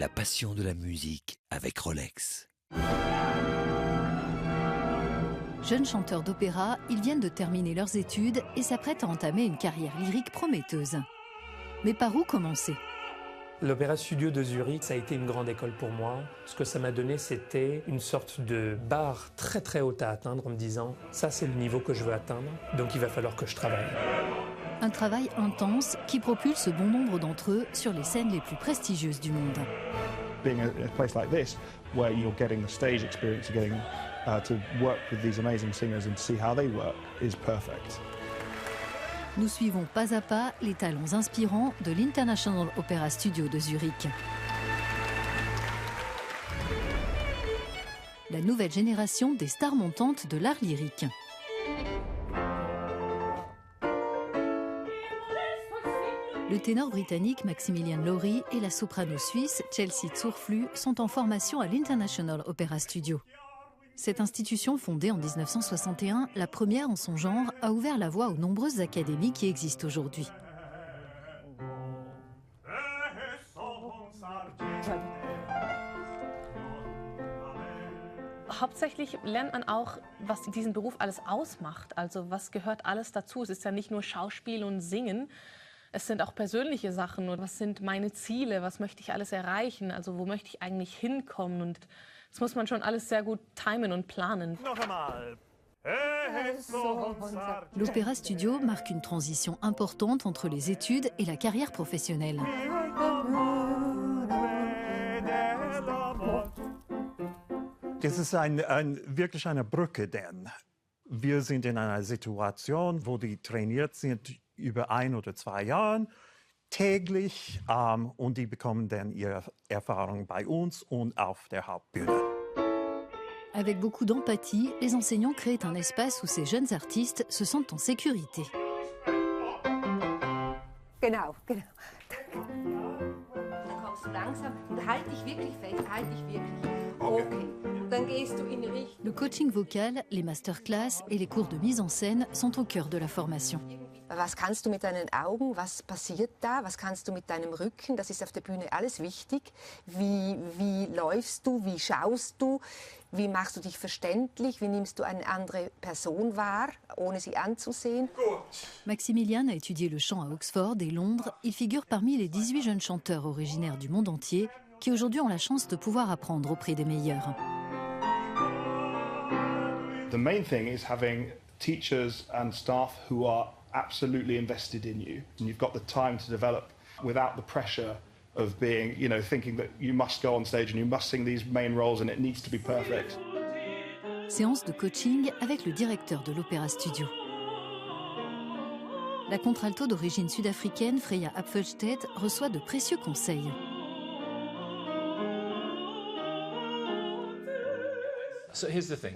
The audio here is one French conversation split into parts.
La passion de la musique avec Rolex. Jeunes chanteurs d'opéra, ils viennent de terminer leurs études et s'apprêtent à entamer une carrière lyrique prometteuse. Mais par où commencer ? L'Opéra Studio de Zurich, ça a été une grande école pour moi. Ce que ça m'a donné, c'était une sorte de barre très très haute à atteindre en me disant « ça c'est le niveau que je veux atteindre, donc il va falloir que je travaille ». Un travail intense qui propulse bon nombre d'entre eux sur les scènes les plus prestigieuses du monde. Being a place like this, where you're getting the stage experience, getting to work with these amazing singers and see how they work, is perfect. Nous suivons pas à pas les talents inspirants de l'International Opera Studio de Zurich. La nouvelle génération des stars montantes de l'art lyrique. Le ténor britannique Maximilian Lowry et la soprano suisse Chelsea Zurflüh sont en formation à l'International Opera Studio. Cette institution, fondée en 1961, la première en son genre, a ouvert la voie aux nombreuses académies qui existent aujourd'hui. Hauptsächlich lernt man auch, was diesen Beruf alles ausmacht. Also was gehört alles dazu? Es ist ja nicht nur Schauspiel und Singen. Es sind auch persönliche Sachen. Und was sind meine Ziele? Was möchte ich alles erreichen? Also wo möchte ich eigentlich hinkommen? Und das muss man schon alles sehr gut timen und planen. Noch einmal. L'Opéra Studio marque une transition importante entre les études et la carrière professionnelle. Das ist wirklich eine Brücke, denn wir sind in einer Situation, wo die trainiert sind über 1 oder 2 Jahre täglich und die bekommen dann ihre Erfahrung bei uns und auf der Hauptbühne. Avec beaucoup d'empathie, les enseignants créent un espace où ces jeunes artistes se sentent en sécurité. Genau. Dann kommst du langsam und halt dich wirklich fest, Okay. Dann gehst du in Richtung. Le coaching vocal, les masterclass et les cours de mise en scène sont au cœur de la formation. Was kannst du mit deinen Augen? Was passiert da? Was kannst du mit deinem Rücken? Das ist auf der Bühne alles wichtig. Wie läufst du? Wie schaust du? Wie machst du dich verständlich? Wie nimmst du eine andere Person wahr, ohne sie anzusehen? Maximilian a étudié le chant à Oxford et Londres. Il figure parmi les 18 jeunes chanteurs originaires du monde entier qui aujourd'hui ont la chance de pouvoir apprendre auprès des meilleurs. The main thing is having teachers and staff who are absolutely invested in you, and you've got the time to develop without the pressure of being, thinking that you must go on stage and you must sing these main roles and it needs to be perfect. Séance de coaching avec le directeur de l'Opéra Studio. La contralto d'origine sud-africaine Freya Apfelstedt reçoit de précieux conseils. So here's the thing.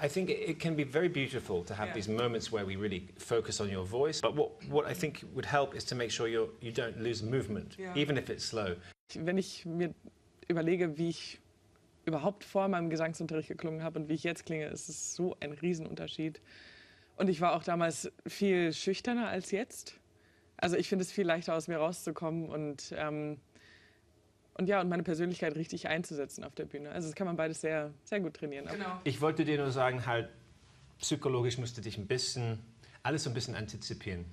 I think it can be very beautiful to have these moments where we really focus on your voice. But what I think would help is to make sure you don't lose movement, even if it's slow. Wenn ich mir überlege, wie ich überhaupt vor meinem Gesangsunterricht geklungen habe und wie ich jetzt klinge, ist es so ein Riesenunterschied. Und ich war auch damals viel schüchterner als jetzt. Also ich finde es viel leichter, aus mir rauszukommen und meine Persönlichkeit richtig einzusetzen auf der Bühne. Also das kann man beides sehr, sehr gut trainieren. Genau. Ich wollte dir nur sagen, halt, psychologisch musst du dich alles so ein bisschen antizipieren.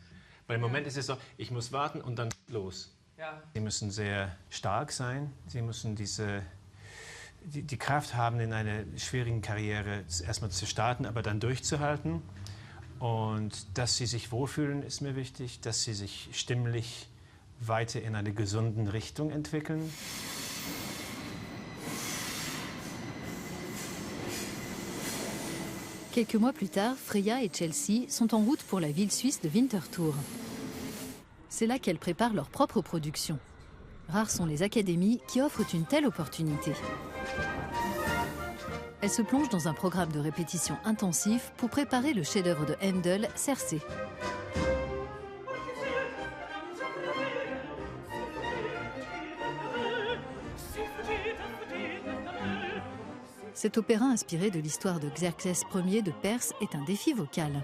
Weil im Moment ist es so, ich muss warten und dann los. Ja. Sie müssen sehr stark sein, sie müssen die Kraft haben, in einer schwierigen Karriere erstmal zu starten, aber dann durchzuhalten. Und dass sie sich wohlfühlen, ist mir wichtig, dass sie sich stimmlich weiter in eine gesunde Richtung entwickeln. Quelques mois plus tard, Freya et Chelsea sont en route pour la ville suisse de Winterthur. C'est là qu'elles préparent leur propre production. Rares sont les académies qui offrent une telle opportunité. Elles se plongent dans un programme de répétition intensif pour préparer le chef-d'œuvre de Handel, Circé. Cet opéra inspiré de l'histoire de Xerxès Ier de Perse est un défi vocal.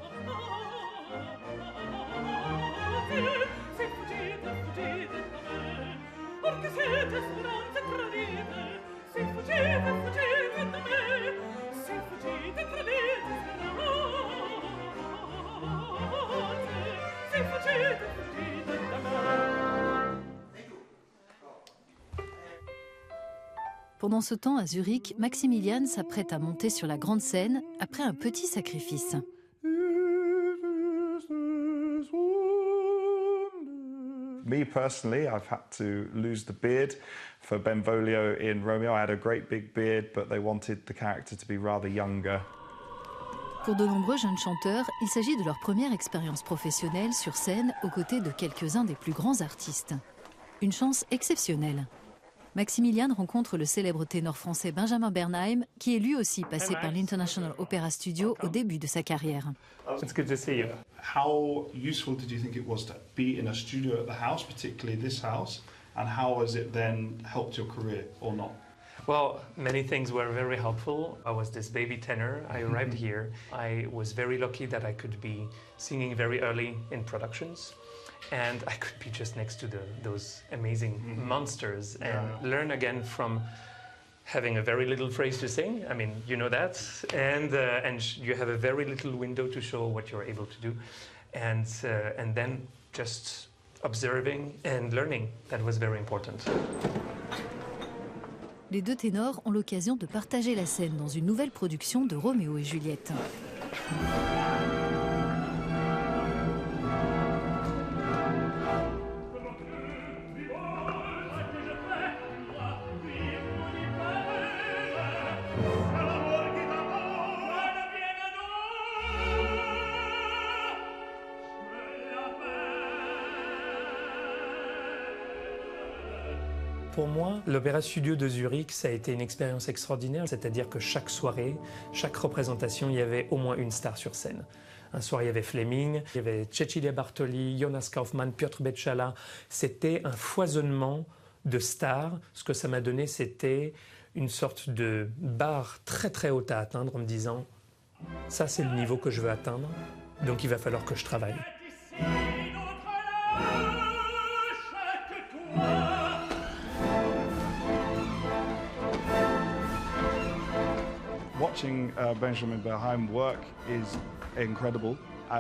Pendant ce temps, à Zurich, Maximilian s'apprête à monter sur la grande scène après un petit sacrifice. Me personally, I've had to lose the beard for Benvolio in Romeo. I had a great big beard, but they wanted the character to be rather younger. Pour de nombreux jeunes chanteurs, il s'agit de leur première expérience professionnelle sur scène aux côtés de quelques-uns des plus grands artistes. Une chance exceptionnelle. Maximilian rencontre le célèbre ténor français Benjamin Bernheim, qui est lui aussi passé par l'International Opera Studio au début de sa carrière. It's good to see you. How useful did you think it was to be in a studio at the house, particularly this house, and how has it then helped your career or not? Well, many things were very helpful. I was this baby tenor. I arrived here. I was very lucky that I could be singing very early in productions. And I could be just next to those amazing monsters and learn again from having a very little phrase to sing. I mean, you know that. And you have a very little window to show what you're able to do. And then just observing and learning. That was very important. Les deux ténors ont l'occasion de partager la scène dans une nouvelle production de Roméo et Juliette. Pour moi, l'Opéra Studio de Zurich, ça a été une expérience extraordinaire. C'est-à-dire que chaque soirée, chaque représentation, il y avait au moins une star sur scène. Un soir, il y avait Fleming, il y avait Cecilia Bartoli, Jonas Kaufmann, Piotr Beczala. C'était un foisonnement de stars. Ce que ça m'a donné, c'était une sorte de barre très très haute à atteindre en me disant « ça, c'est le niveau que je veux atteindre, donc il va falloir que je travaille ». Watching Benjamin Bernheim work is incredible.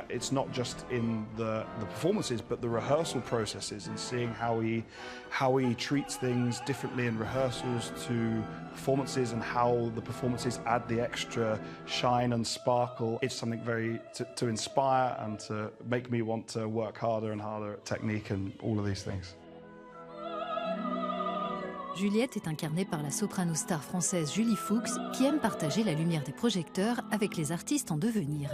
It's not just in the performances, but the rehearsal processes and seeing how he treats things differently in rehearsals to performances and how the performances add the extra shine and sparkle. It's something very to inspire and to make me want to work harder and harder at technique and all of these things. Juliette est incarnée par la soprano star française Julie Fuchs, qui aime partager la lumière des projecteurs avec les artistes en devenir.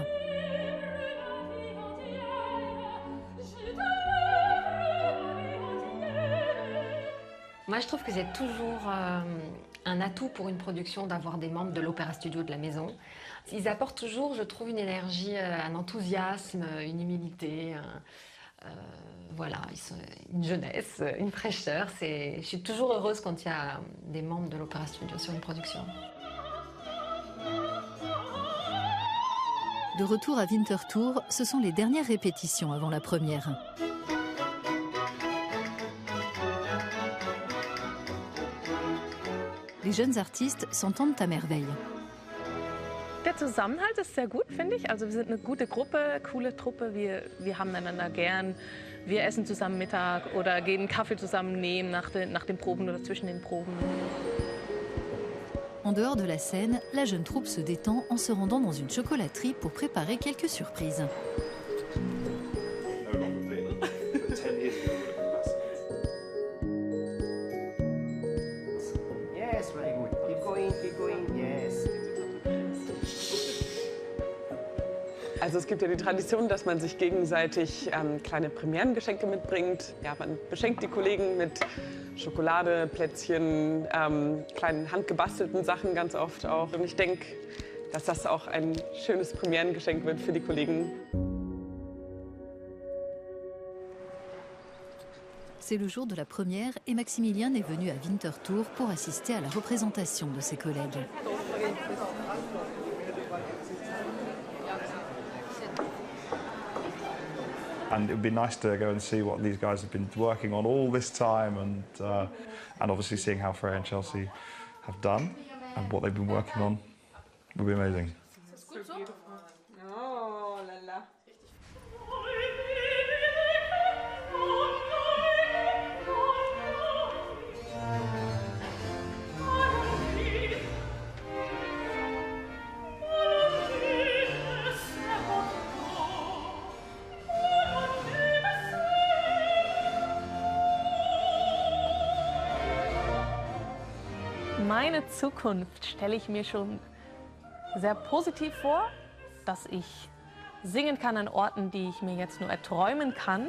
Moi, je trouve que c'est toujours un atout pour une production d'avoir des membres de l'Opéra Studio de la maison. Ils apportent toujours, je trouve, une énergie, un enthousiasme, une humilité. Voilà, ils sont une jeunesse, une fraîcheur. Je suis toujours heureuse quand il y a des membres de l'Opéra Studio sur une production. De retour à Winterthur, ce sont les dernières répétitions avant la première. Les jeunes artistes s'entendent à merveille. Der Zusammenhalt ist sehr gut, finde ich. Also wir sind eine gute Gruppe, coole Truppe. Wir haben einander gern. Wir essen zusammen Mittag oder gehen einen Kaffee zusammen nehmen nach den Proben oder zwischen den Proben. En dehors de la scène, la jeune troupe se détend en se rendant dans une chocolaterie pour préparer quelques surprises. Yes, very good. Keep going, yes. Also es gibt ja die Tradition, dass man sich gegenseitig kleine Premierengeschenke mitbringt. Ja, man beschenkt die Kollegen mit Schokolade, Plätzchen, kleinen handgebastelten Sachen ganz oft auch. Und ich denke, dass das auch ein schönes Premierengeschenk wird für die Kollegen. C'est le jour de la première et Maximilian est venu à Winterthur pour assister à la représentation de ses collègues. And it would be nice to go and see what these guys have been working on all this time, and obviously seeing how Freya and Chelsea have done and what they've been working on would be amazing. Oh, la la. meine Zukunft stelle ich mir schon sehr positiv vor, dass ich singen kann an Orten, die ich mir jetzt nur erträumen kann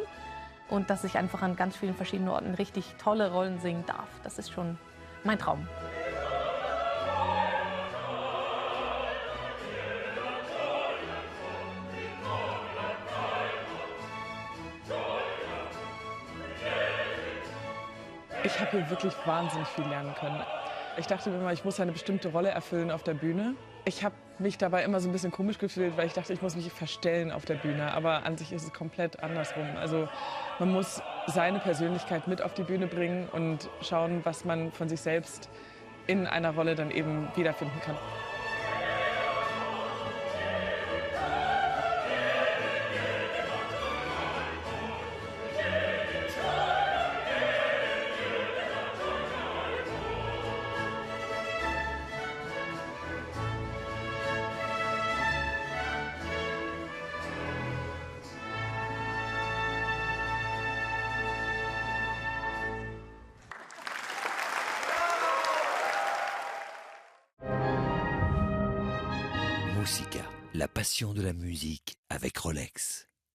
und dass ich einfach an ganz vielen verschiedenen Orten richtig tolle Rollen singen darf. Das ist schon mein Traum. Ich habe hier wirklich wahnsinnig viel lernen können. Ich dachte mir immer, ich muss eine bestimmte Rolle erfüllen auf der Bühne. Ich habe mich dabei immer so ein bisschen komisch gefühlt, weil ich dachte, ich muss mich verstellen auf der Bühne. Aber an sich ist es komplett andersrum. Also man muss seine Persönlichkeit mit auf die Bühne bringen und schauen, was man von sich selbst in einer Rolle dann eben wiederfinden kann. Musica, la passion de la musique avec Rolex.